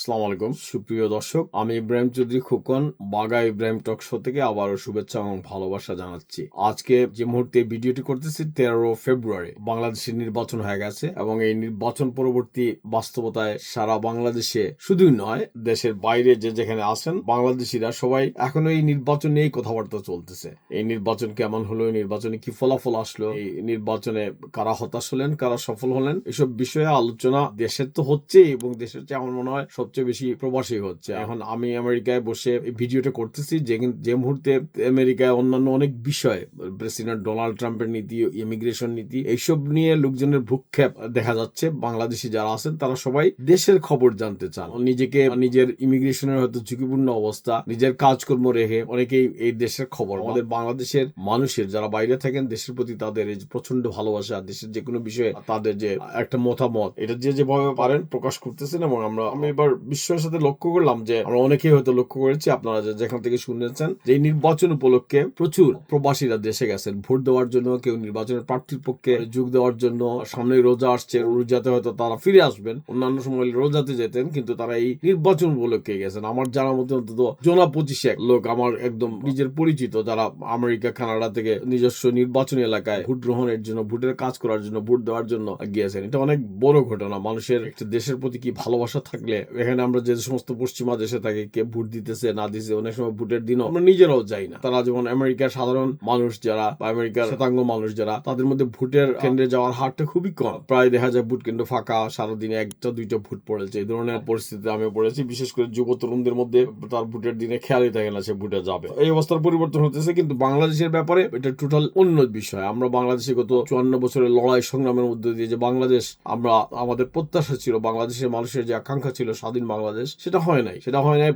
আসসালামু আলাইকুম সুপ্রিয় দর্শক, আমি ইব্রাহিম চৌধুরী খোকন বাগা ইব্রাহিম টক শো থেকে আবারও শুভেচ্ছা এবং ভালোবাসা জানাচ্ছি। আজকে যে মুহূর্তে ভিডিওটি করতেছি 13 ফেব্রুয়ারি বাংলাদেশের নির্বাচন হয়ে গেছে এবং এই নির্বাচন পরবর্তী বাস্তবতায় সারা বাংলাদেশে শুধুই নয়, দেশের বাইরে যে যেখানে আছেন বাংলাদেশিরা সবাই এখনো এই নির্বাচন নিয়েই কথাবার্তা চলতেছে। এই নির্বাচন কেমন হলো, এই নির্বাচনে কি ফলাফল আসলো, এই নির্বাচনে কারা হতাশ হলেন, কারা সফল হলেন, এসব বিষয়ে আলোচনা দেশের তো হচ্ছে এবং দেশের চেয়ে আমার মনে হয় সবচেয়ে বেশি প্রবাসী হচ্ছে। এখন আমি আমেরিকায় বসে ভিডিওটা করতেছি যে মুহূর্তে আমেরিকায় অন্যান্য অনেক বিষয়, প্রেসিডেন্ট ডোনাল্ড ট্রাম্পের নীতি, ইমিগ্রেশন নীতি, এইসব নিয়ে লোকজনের ভ্রুক্ষেপ দেখা যাচ্ছে। বাংলাদেশি যারা আছেন তারা সবাই দেশের খবর জানতে চান। নিজেকে নিজের ইমিগ্রেশনের হয়তো ঝুঁকিপূর্ণ অবস্থা, নিজের কাজকর্ম রেখে অনেকেই এই দেশের খবর, আমাদের বাংলাদেশের মানুষের যারা বাইরে থাকেন দেশের প্রতি তাদের এই প্রচন্ড ভালোবাসা, দেশের যে কোনো বিষয়ে তাদের যে একটা মতামত, এটা যে যেভাবে পারেন প্রকাশ করতেছেন। এবং আমি এবার বিশ্বের সাথে লক্ষ্য করলাম যে আমরা অনেকেই হয়তো লক্ষ্য করেছি, আপনারা যেখান থেকে শুনেছেন, যে এই নির্বাচন উপলক্ষে প্রচুর প্রবাসীরা দেশে গেছেন ভোট দেওয়ার জন্য, কেউ নির্বাচনের প্রার্থীর পক্ষে যোগ দেওয়ার জন্য। সামনে রোজা আসছে, রোজাতে হয়তো তারা ফিরে আসবেন, অন্যান্য সময় রোজাতে যেতেন, কিন্তু তারা এই নির্বাচন উপলক্ষে গেছেন। আমার জানার মধ্যে অন্তত 25 লোক আমার একদম নিজের পরিচিত যারা আমেরিকা কানাডা থেকে নিজস্ব নির্বাচনী এলাকায় ভোট গ্রহণের জন্য, ভোটের কাজ করার জন্য, ভোট দেওয়ার জন্য গিয়েছেন। এটা অনেক বড় ঘটনা। মানুষের একটা দেশের প্রতি কি ভালোবাসা থাকলে, এখানে আমরা যে সমস্ত পশ্চিমা দেশে থাকি, কে ভোট দিতেছে না দিতেছে, অনেক সময় ভোটের দিনও আমরা নিজেরাও যাই না। তারা যেমন আমেরিকার সাধারণ মানুষ যারা বা আমেরিকার শ্বেতাঙ্গ মানুষ যারা, তাদের মধ্যে ভোটের কেন্দ্রে যাওয়ার হারটা খুবই কম। প্রায় দেখা যায় ভোট কেন্দ্র ফাঁকা, সারাদিনে একটা দুইটা ভোট পড়েছে। এই ধরনের পরিস্থিতিতে আমি পড়েছি, বিশেষ করে যুব তরুণদের মধ্যে তার ভোটের দিনে খেয়ালই থাকে না সে ভোটে যাবে। এই অবস্থার পরিবর্তন হতেছে, কিন্তু বাংলাদেশের ব্যাপারে এটা টোটাল অন্য বিষয়। আমরা বাংলাদেশে গত 54 বছরের লড়াই সংগ্রামের মধ্যে দিয়ে যে বাংলাদেশ, আমরা আমাদের প্রত্যাশা ছিল, বাংলাদেশের মানুষের যে আকাঙ্ক্ষা ছিল স্বাধীন বাংলাদেশ, সেটা হয় নাই।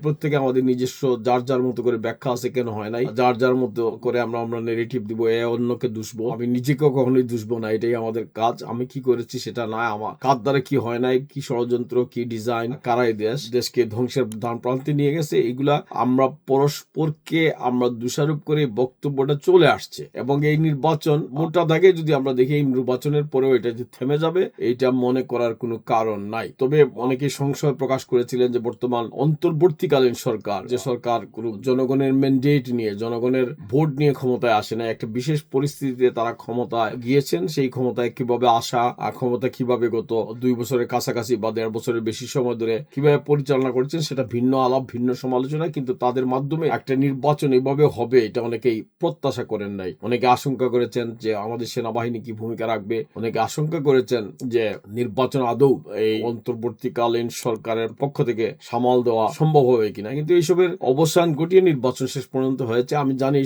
প্রত্যেকে আমাদের নিজস্ব যার যার মতো করে ব্যাখ্যা আছে কেন হয় নাই, যার যার মতো করে আমরা নেগেটিভ দিব, অন্যকে দুষবো। আমি নিজেকেও কখনোই দুষবো না, এটাই আমাদের কাজ। আমি কি করেছি সেটা না, আমার কার দ্বারা কি হয় নাই, কি ষড়যন্ত্র, কি ডিজাইন, কারা এই দেশকে ধ্বংসের ধান প্রান্তে নিয়ে গেছে, এগুলা আমরা পরস্পরকে আমরা দোষারোপ করে বক্তব্যটা চলে আসছে। এবং এই নির্বাচন মোটা দাগে যদি আমরা দেখি, এই নির্বাচনের পরেও এটা যে থেমে যাবে এইটা মনে করার কোনো কারণ নাই। তবে অনেকে সংশয় প্রকাশ করেছিলেন যে বর্তমান অন্তর্বর্তীকালীন সরকার, যে সরকার কোন জনগণের ম্যান্ডেট নিয়ে, জনগণের ভোট নিয়ে ক্ষমতায় আসে না, একটা বিশেষ পরিস্থিতিতে তারা ক্ষমতায় গিয়েছেন। সেই ক্ষমতায় কিভাবে আসা, ক্ষমতা কিভাবে গত 2 বছরের কাছাকাছি বা 1.5 বছরের বেশি সময় ধরে কিভাবে পরিচালনা করছেন, সেটা ভিন্ন আলাপ, ভিন্ন সমালোচনা। কিন্তু তাদের মাধ্যমে একটা নির্বাচন এভাবে হবে এটা অনেকেই প্রত্যাশা করেন নাই। অনেকে আশঙ্কা করেছেন যে আমাদের সেনাবাহিনী কি ভূমিকা রাখবে, অনেকে আশঙ্কা করেছেন যে নির্বাচন আদৌ এই অন্তর্বর্তীকালীন সরকারের পক্ষ থেকে সামাল দেওয়া সম্ভব হবে কিনা। কিন্তু এইসবের অবসান ঘটিয়ে নির্বাচন শেষ পর্যন্ত হয়েছে। আমি জানি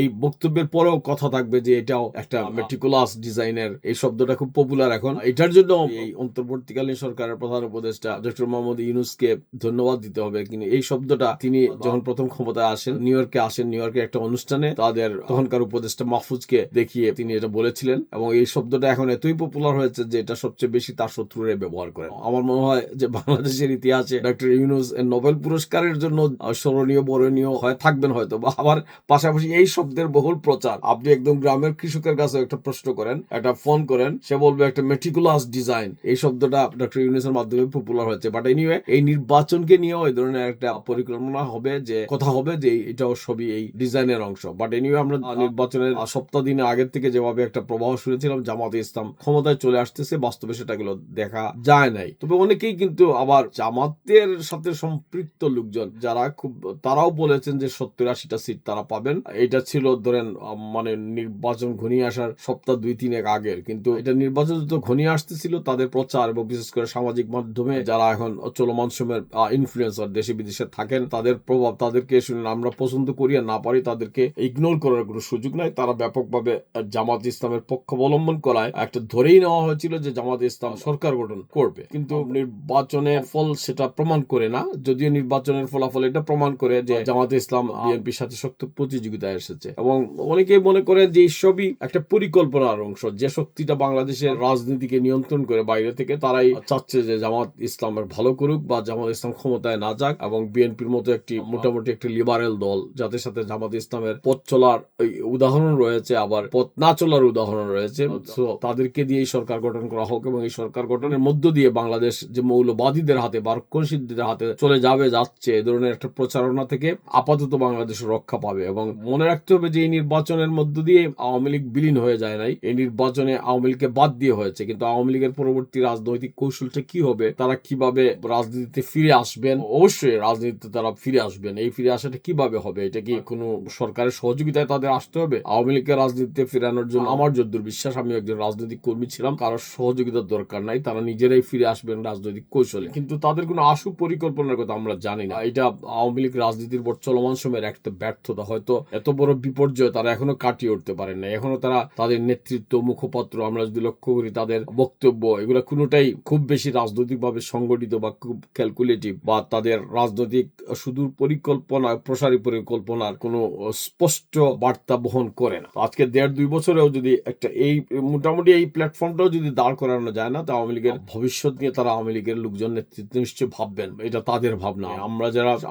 এই বক্তব্যের পরেও কথা থাকবে যে এটাও একটা মেটিকুলাস ডিজাইনের, এই শব্দটা খুব পপুলার এখন। এটার জন্য এই অন্তর্বর্তীকালীন সরকারের প্রধান উপদেষ্টা ডক্টর মোহাম্মদ ইউনূসকে ধন্যবাদ দিতে হবে। কিন্তু এই শব্দটা তিনি যখন প্রথম ক্ষমতায় আসেন, নিউ ইয়র্কে একটা অনুষ্ঠানে তাদের তখনকার উপদেষ্টা মাহফুজকে দেখিয়ে তিনি এটা বলেছিলেন। এবং এই শব্দটা এখন এতই পপুলার হয়েছে যে এটা সবচেয়ে বেশি তার শত্রুরা ব্যবহার করে। আমার মনে হয় যে বাংলাদেশের ইতিহাসে ডক্টর ইউনূস নোবেল পুরস্কারের জন্য স্মরণীয়, বরণীয় হয়ে থাকবেন হয়তো। বা আবার পাশাপাশি এই শব্দের বহুল প্রচার, আপনি একদম গ্রামের কৃষকের কাছে একটা প্রশ্ন করেন, একটা ফোন করেন, সে বলবে একটা মেটিকুলাস ডিজাইন। এই শব্দটা ডক্টর ইউনূসের মাধ্যমে পপুলার হয়েছে। বাট এনিওয়ে, এই নির্বাচনকে নিয়েও এই ধরনের একটা পরিকল্পনা হবে, যে কথা হবে যে এটাও সবই এই ডিজাইনের অংশ। বাট এনিওয়ে, আমরা নির্বাচনের সপ্তাহ দিনে আগের থেকে যেভাবে একটা প্রবাহ শুনেছিলাম জামাতে ইসলাম ক্ষমতায় চলে আসতেছে, বাস্তবে সেটাগুলো দেখা যায় নাই। তবে অনেকেই কিন্তু আবার জামাতের সাথে সম্পৃক্ত লোকজন যারা তারাও বলেছেন যে 70-80টা সিট তারা পাবেন। এটা ছিল ধরেন মানে নির্বাচন ঘনিয়ে আসার সপ্তাহ 2-3 আগের। কিন্তু এটা নির্বাচন যত ঘনিয়ে আসতেছিল, তাদের প্রচার এবং বিশেষ করে সামাজিক মাধ্যমে যারা এখন চলমান সময়ের ইনফ্লুয়েন্সার দেশে বিদেশে থাকেন, তাদের প্রভাব, তাদেরকে শুনে আমরা পছন্দ করি আর না পারি, তাদেরকে ইগনোর করার কোনো সুযোগ নাই। তারা ব্যাপকভাবে জামাত ইসলামের পক্ষ অবলম্বন করায় একটা ধরেই নেওয়া হয়েছিল যে জামাত ইসলাম সরকার গঠন করবে। কিন্তু নির্বাচনের ফল সেটা প্রমাণ করে না, যদিও নির্বাচনের ফলাফল এটা প্রমাণ করে যে জামাত ইসলাম বিএনপির সাথে শক্ত প্রতিযোগিতায় এসেছে। এবং অনেকেই মনে করে যে সবই একটা পরিকল্পনার অংশ, যে শক্তিটা বাংলাদেশের রাজনীতিকে নিয়ন্ত্রণ করে বাইরে থেকে, তারাই চাচ্ছে যে জামাত ইসলামের ভালো করুক বা জামাত ইসলাম ক্ষমতায় না যাক, এবং বিএনপির মতো একটি মোটামুটি একটি লিবারেল দল, যাদের সাথে জামাত ইসলামের পথ চলার উদাহরণ রয়েছে, আবার পথ না চলার উদাহরণ রয়েছে, তাদেরকে দিয়ে সরকার গঠন করা হোক এবং এই সরকার গঠনের মধ্য দিয়ে বাংলাদেশ যে মৌলবাদীদের হাতে বা রক্ষণশীলদের হাতে চলে যাচ্ছে এ ধরনের একটা প্রচারণা থেকে আপাতত বাংলাদেশ রক্ষা পাবে। এবং মনে রাখতে হবে যে এই নির্বাচনের মধ্য দিয়ে আওয়ামী লীগ বিলীন হয়ে যায় নাই, এই নির্বাচনে আওয়ামী লীগকে বাদ দিয়ে হয়েছে। কিন্তু আওয়ামী লীগের পরবর্তী রাজনৈতিক কৌশলটা কি হবে, তারা কিভাবে রাজনীতিতে ফিরে আসবেন, অবশ্যই রাজনীতিতে তারা ফিরে আসবেন। এই ফিরে আসাটা কিভাবে হবে, এটা কি কোনো সরকারের সহযোগিতায় তাদের আসতে হবে? আওয়ামী লীগকে রাজনীতিতে ফেরানোর জন্য আমার যতদূর বিশ্বাস, আমি একজন রাজনৈতিক কর্মী ছিলাম, কারোর সহযোগিতার দরকার নাই, তারা নিজেরাই ফিরে আসবেন রাজনৈতিক কৌশলে। কিন্তু তাদের কোনো আশু পরিকল্পনার কথা আমরা জানি না। এটা আওয়ামী লীগ রাজনীতির চলমান সময়ের একটা ব্যর্থতা। হয়তো এত বড় বিপর্যয় তারা এখনো কাটিয়ে উঠতে পারেন না। এখনো তারা তাদের নেতৃত্ব, মুখপাত্র, আমরা যদি লক্ষ্য করি তাদের বক্তব্য, এগুলো কোনোটাই খুব বেশি রাজনৈতিকভাবে সংগঠিত বা খুব ক্যালকুলেটিভ, বা তাদের রাজনৈতিক সুদূর পরিকল্পনা, প্রসারী পরিকল্পনার কোনো স্পষ্ট বার্তা বহন করে না। আজকে 1.5-2 বছরেও যদি একটা এই মোটামুটি এই প্ল্যাটফর্মটাও যদি দাঁড় করানো যায় না, তা আওয়ামী লীগের ভবিষ্যৎ নিয়ে তারা আওয়ামী লীগের লোকজন নেতৃত্ব নিশ্চয় ভাববেন। এটা তাদের ভাবনা।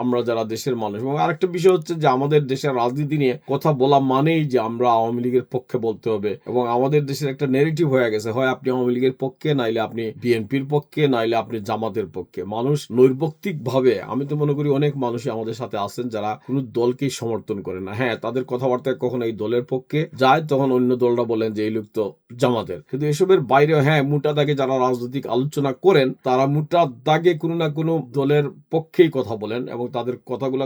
আমরা যারা দেশের মানুষ। এবং আরেকটা বিষয় হচ্ছে যে আমাদের দেশের রাজনীতি নিয়ে কথা বলা মানেই যে আমরা আওয়ামী লীগের পক্ষে বলতে হবে। এবং আমাদের দেশের একটা নেগেটিভ হয়ে গেছে, হয় আপনি আওয়ামী লীগের পক্ষে, নাইলে আপনি বিএনপির পক্ষে, নাইলে আপনি জামাতের পক্ষে। মানুষ নৈর্ব্যক্তিক ভাবে, আমি তো মনে করি অনেক মানুষই আমাদের সাথে আছেন যারা কোনো দলকেই সমর্থন করে না। হ্যাঁ, তাদের কথাবার্তায় কখন এই দলের পক্ষে যায়, তখন অন্য দলরা বলেন যে এই লোক তো জামাতের। কিন্তু এসবের বাইরে হ্যাঁ, মোটা দাগে যারা রাজনৈতিক আলোচনা করেন, তারা মোটা দাগে কোনো না কোনো দলের পক্ষেই কথা বলেন, এবং তাদের কথাগুলা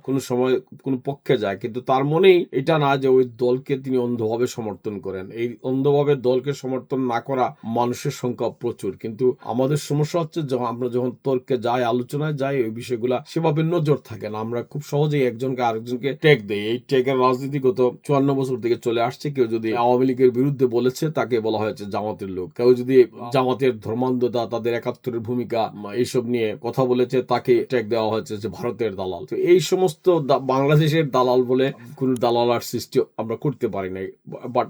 কোনো সময় কোনো পক্ষে যায়। কিন্তু তার মনেই এটা না যে ওই দলকে তিনি অন্ধভাবে সমর্থন করেন। এই অন্ধভাবে দলকে সমর্থন না করা মানুষের সংখ্যা প্রচুর। কিন্তু আমাদের সমস্যা হচ্ছে আমরা যখন তর্কে যাই, আলোচনায় যাই, ওই বিষয়গুলা সেভাবে নজর থাকে না। আমরা খুব সহজেই একজনকে আরেকজনকে ট্যাগ দেই। এই ট্যাগের রাজনীতি গত 54 বছর থেকে চলে আসছে। কেউ যদি আওয়ামী লীগের বিরুদ্ধে বলেছে, তাকে বলা হয়েছে জামাতের লোক। কেউ যদি জামাতের ধর্মান্ধতা, তাদের 71-এর ভূমিকা, এইসব নিয়ে কথা বলেছে, তাকে ট্যাগ দেওয়া হয়েছে যে ভারতের দালাল। তো এই সমস্ত বাংলাদেশের দালাল বলে কোন দালালার সৃষ্টি আমরা করতে পারি নাই। বাট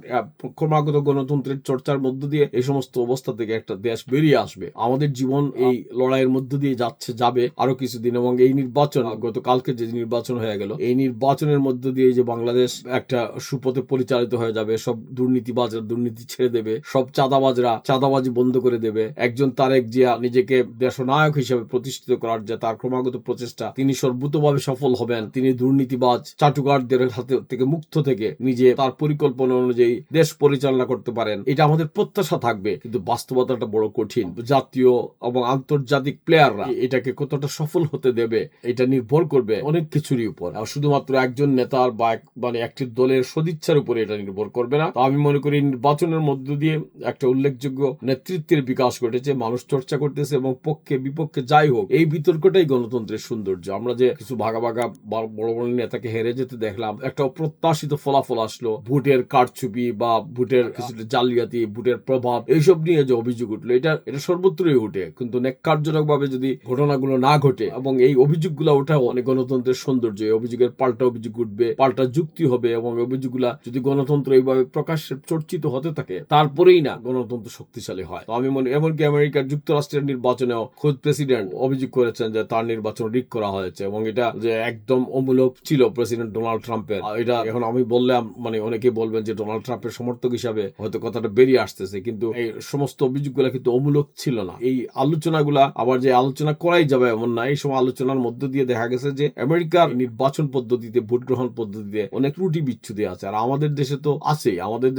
ক্রমাগত গণতন্ত্রের চর্চার মধ্য দিয়ে এই সমস্ত অবস্থা থেকে একটা দেশ বেরিয়ে আসবে। আমাদের জীবন এই লড়াইয়ের মধ্য দিয়ে যাবে আরো কিছুদিন। এবং এই নির্বাচন, গতকালকে যে নির্বাচন হয়ে গেল, এই নির্বাচনের মধ্য দিয়ে যে বাংলাদেশ একটা সুপথে পরিচালিত হয়ে যাবে। সব দুর্নীতিবাজরা দুর্নীতি ছেড়ে দেবে, সব চাঁদাবাজরা চাঁদাবাজি বন্ধ করে দেবে। একজন তারেক জিয়া নিজেকে দেশনায়ক হিসেবে প্রতিষ্ঠিত করার যে তার ক্রমাগত প্রচেষ্টা, তিনি সর্বতভাবে সফল হবেন। তিনি দুর্নীতিবাজ চাটুকারদের হাতে থেকে মুক্ত থেকে নিজে তার পরিকল্পনা অনুযায়ী দেশ পরিচালনা করতে পারেন, এটা আমাদের প্রত্যাশা থাকবে। কিন্তু বাস্তবতাটা বড় কঠিন। জাতীয় এবং আন্তর্জাতিক প্লেয়াররা এটাকে কতটা সফল হতে দেবে, এটা নির্ভর করবে অনেক কিছুরই উপর। শুধুমাত্র একজন নেতার বা একটি দলের সদিচ্ছার উপরে এটা নির্ভর করবে না। তো আমি মনে করি নির্বাচনের মধ্য দিয়ে একটা উল্লেখযোগ্য নেতৃত্বের বিকাশ ঘটেছে। মানুষ চর্চা করতেছে, এবং পক্ষে বিপক্ষে যাই হোক, এই বিতর্কটাই গণতন্ত্রের সৌন্দর্য। আমরা যে কিছু ভাগা বড় বড় নেতাকে হেরে যেতে দেখলাম, একটা অপ্রত্যাশিত ফলাফল আসলো, ভোটের কারচুপি বা ভোটের কিছুটা জালিয়াতি, ভোটের প্রভাব, এইসব নিয়ে যে অভিযোগ উঠলো, এটা সর্বত্রই উঠে। কিন্তু ন্যাক্কারজনক ভাবে যদি ঘটনাগুলো না ঘটে এবং এই অভিযোগগুলো ওঠাও অনেক গণতন্ত্রের সৌন্দর্য। এই অভিযোগের পাল্টা অভিযোগ উঠবে, পাল্টা যুক্তি হবে, এবং অভিযোগগুলা যদি গণতন্ত্র এইভাবে প্রকাশ্যে চর্চিত হতে থাকে, তারপরেই না গণতন্ত্র শক্তিশালী হয়। তো আমি মনে, এমনকি আমেরিকার যুক্তরাষ্ট্রের নির্বাচনেও খোদ প্রেসিডেন্ট অভিযোগ করেছেন যে তার নির্বাচন রিগ করা হয়েছে, এবং এটা যে একদম অমূলক ছিল প্রেসিডেন্ট ডোনাল্ড ট্রাম্পের। এটা এখন আমি বললাম, অনেকে বলবেন যে ডোনাল্ড ট্রাম্পের সমর্থক হিসাবে হয়তো কথাটা বেরিয়ে আসতেছে, কিন্তু এই সমস্ত অভিযোগগুলা কিন্তু অমূলক ছিল না। এই আলোচনাগুলা আবার যে আলোচনা করাই যাবে এমন না। এই সময় আলোচনার মধ্য দিয়ে দেখা গেছে যে আমেরিকার নির্বাচন পদ্ধতিতে, ভোট গ্রহণ পদ্ধতিতে অনেক ত্রুটি বিচ্ছুতি আছে। আর আমাদের দেশে তো আছে। আমাদের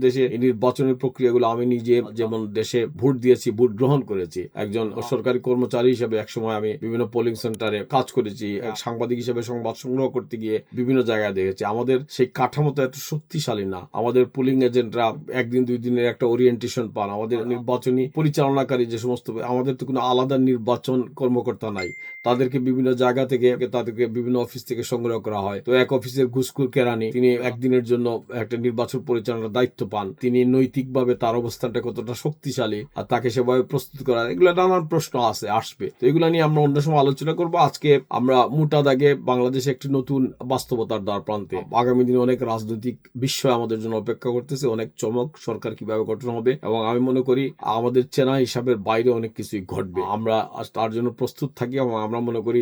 দেশে এই নির্বাচনের প্রক্রিয়াগুলো, আমি নিজে যেমন দেশে ভোট দিয়েছি, ভোট গ্রহণ করেছি, একজন সরকারি কর্মচারী হিসেবে একসময় আমি বিভিন্ন পোলিং সেন্টারে কাজ করেছি, সাংবাদিক হিসেবে সংবাদ সংগ্রহ করতে গিয়ে বিভিন্ন জায়গায় দেখেছি। আমাদের সেই কাঠামোটা এত শক্তিশালী না। আমাদের পোলিং এজেন্টরা 1-2 দিনের একটা ওরিয়েন্টেশন পান। আমাদের নির্বাচনী পরিচালনাকারী যে সমস্ত, আমাদের তো কোনো আলাদা নির্বাচন কর্মকর্তা নাই। তাদেরকে বিভিন্ন জায়গা থেকে, তাদেরকে বিভিন্ন অফিস থেকে সংগ্রহ করা হয়। তো এক অফিসের ঘুষখোর কেরানি, তিনি একদিনের জন্য একটা নির্বাচন পরিচালনার দায়িত্ব পান। তিনি নৈতিকভাবে তার অবস্থানটা কতটা শক্তিশালী, আর তাকে সেভাবে প্রস্তুত করা, এগুলো নানান প্রশ্ন আসবে। তো এগুলো নিয়ে আমরা অন্য সময় আলোচনা করবো। আজকে আমরা মোটা দাগে বাংলাদেশে একটি নতুন বাস্তবতার দ্বার প্রান্তে। আগামী দিনে অনেক রাজনৈতিক বিষয় আমাদের জন্য অপেক্ষা করতেছে, অনেক চমক, সরকার কিভাবে গঠন হবে, এবং আমি মনে করি আমাদের চেনা হিসাবের বাইরে অনেক কিছুই ঘটবে। আমরা তার জন্য প্রস্তুত থাকি, এবং আমরা আমরা মনে করি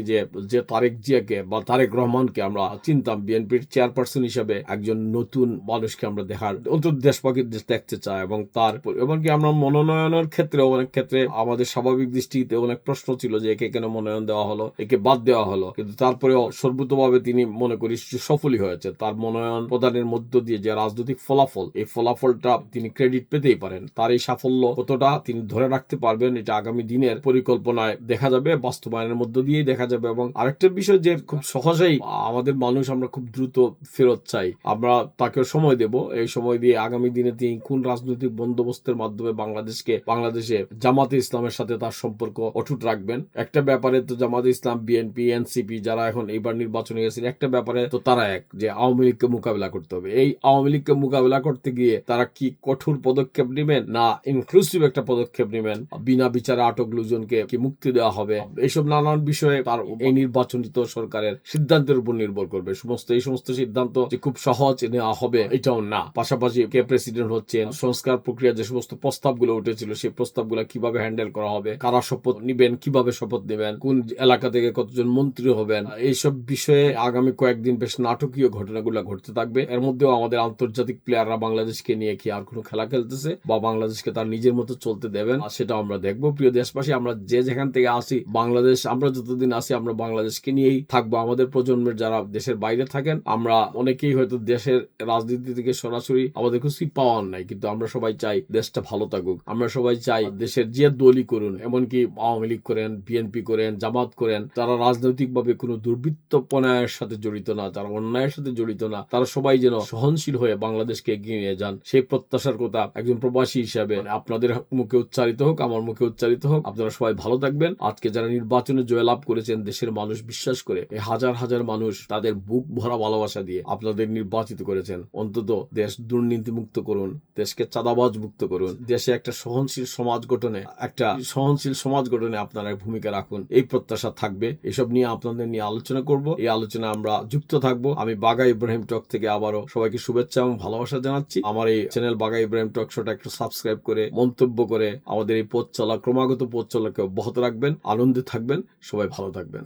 যে তারেক জিয়াকে বা তারেক রহমানকে আমরা চিনতাম বিএনপির চেয়ারপারসন হিসেবে একজন নতুন মানুষকে আমরা দেখার অন্তত দেশবাসীর দেশ দেখতে চাই, এবং তার এমনকি আমরা মনোনয়নের ক্ষেত্রে অনেক ক্ষেত্রে আমাদের স্বাভাবিক দৃষ্টিতে অনেক প্রশ্ন ছিল যে একে কেন মনোনয়ন দেওয়া হলো, একে বাদ দেওয়া হলো, কিন্তু তারপরেও সর্বতভাবে তিনি মনে করি সফলই হয়েছে। তার মনোনয়ন প্রদানের মধ্য দিয়ে যে রাজনৈতিক ফলাফল, এই ফলাফলটা তিনি ক্রেডিট পেতেই পারেন। তার এই সাফল্য কতটা তিনি ধরে রাখতে পারবেন এটা আগামী দিনের পরিকল্পনায় দেখা যাবে, বাস্তবায়নের মধ্য দিয়েই দেখা যাবে। এবং আরেকটা বিষয় যে খুব সহজেই আমাদের মানুষ আমরা খুব দ্রুত ফেরত চাই, আমরা তাকে সময় দেব। এই সময় দিয়ে আগামী দিনে তিনি কোন রাজনৈতিক বন্দোবস্তের মাধ্যমে বাংলাদেশে জামাতে ইসলামের সাথে তার সম্পর্ক অটুট রাখবেন। একটা ব্যাপারে তো জামাতে ইসলাম, বিএনপি, এনসিপি যারা এখন এইবার নির্বাচনে গেছেন, একটা ব্যাপারে তো তারা এক, যে আওয়ামী লীগকে মোকাবিলা করতে হবে। এই আওয়ামী লীগকে মোকাবিলা করতে গিয়ে তারা কি কঠোর পদক্ষেপ নেবেন, না ইনক্লুসিভ একটা পদক্ষেপ নেবেন, বিনা বিচারে আটক লোকজনকে কি মুক্তি দেওয়া হবে, এইসব নানান বিষয়ে তার এই নির্বাচনিত সরকারের সিদ্ধান্তের উপর নির্ভর করবে। এই সমস্ত সিদ্ধান্ত যে খুব সহজ নেওয়া হবে এটাও না। পাশাপাশি কে প্রেসিডেন্ট হচ্ছেন, সংস্কার প্রক্রিয়া যে সমস্ত প্রস্তাবগুলো উঠেছিল সেই প্রস্তাবগুলো কিভাবে হ্যান্ডেল করা হবে, কারা শপথ নিবেন, কিভাবে শপথ নেবেন, কোন এলাকা থেকে কতজন মন্ত্রী হবেন, এইসব বিষয়ে আগামী কয়েকদিন বেশ নাটকীয় ঘটনাগুলো ঘটতে থাকবে। এর মধ্যেও আমাদের আন্তর্জাতিক প্লেয়াররা বাংলাদেশকে নিয়ে কি আর কোনো খেলা খেলতেছে বা বাংলাদেশকে তার নিজের মতো চলতে দেবেন, সেটা আমরা দেখবো। প্রিয় দেশবাসী, আমরা যে যেখান থেকে আসি, বাংলাদেশ, আমরা যতদিন আসি আমরা বাংলাদেশকে নিয়েই থাকবো। আমাদের প্রজন্মের যারা দেশের বাইরে থাকেন, আমরা অনেকেই হয়তো দেশের রাজনীতি থেকে সরাসরি আমাদের কিছু পাওয়ার নাই, কিন্তু আমরা সবাই চাই দেশটা ভালো থাকুক। আমরা সবাই চাই দেশের যে দলই করুন, এমনকি আওয়ামী লীগ করেন, বিএনপি করেন, জামাত করেন, তারা রাজনৈতিকভাবে কোনো দুর্বৃত্তপনার সাথে জড়িত না, তারা অন্যায়ের সাথে জড়িত না, তারা সবাই যেন সহনশীল হয়ে বাংলাদেশকে এগিয়ে নিয়ে যান, সেই প্রত্যাশার কথা একজন প্রবাসী হিসাবে আপনাদের মুখে উচ্চারিত হোক, আমার মুখে উচ্চারিত হোক। আপনারা সবাই ভালো থাকবেন। আজকে যারা নির্বাচনে জয়লাভ করেছেন, দেশের মানুষ বিশ্বাস করে, এই হাজার হাজার মানুষ তাদের বুক ভরা ভালোবাসা দিয়ে আপনাদের নির্বাচিত করেছেন। অন্তত দেশ দুর্নীতি মুক্ত করুন, দেশকে চাঁদাবাজ মুক্ত করুন, দেশে একটা সহনশীল সমাজ গঠনে আপনারা ভূমিকা রাখুন, এই প্রত্যাশা থাকবে। এসব নিয়ে আপনাদের নিয়ে আলোচনা করব, এই আলোচনা আমরা যুক্ত থাকবো। আমি বাঘা ইব্রাহিম টক থেকে আবারও সবাইকে শুভেচ্ছা এবং ভালোবাসা জানাচ্ছি। আমার এই চ্যানেল বাঘা ইব্রাহিম টক শোটা একটু সাবস্ক্রাইব করে মন্তব্য করে আমাদের এই ক্রমাগত পথ চলাকে অব্যাহত রাখবেন। আনন্দে থাকবেন, সবাই ভালো থাকবেন।